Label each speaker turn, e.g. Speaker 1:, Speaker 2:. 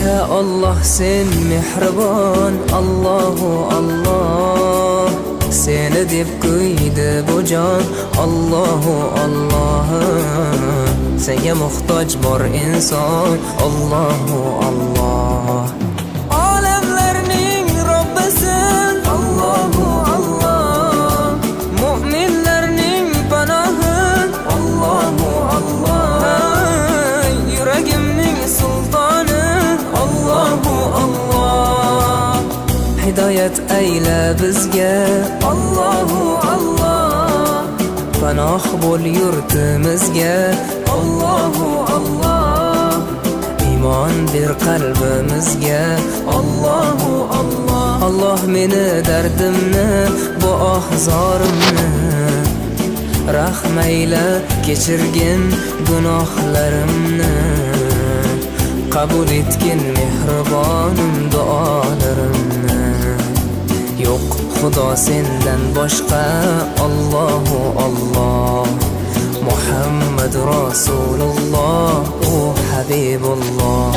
Speaker 1: Ya Allah sen mehribon, Allahu Allah. Seni deb qo'ydi bu jon, Allahu Allah. Senga muhtoj bor inson, Allahu Allah. Olamlarning Robbisin, Allahu Allah. Mu'minlarning panohi, Allahu Allah. Yuragimning sultoni, Allahu Allah. Hidoyat ayla bizga, Allahu Allah. Panoh bo'l yurtimizga, Allahu Allah. Iymon ber qalbimizga, Allahu Allah. Allah meni dardimni, bu ohzorimni rahmayla kechirgin gunohlarimni. Qabul etgin mehribonim duolarimni. Yo'q Xudo sendan boshqa, Allahu Allah. Muhammad Rasululloh, o Habibulloh.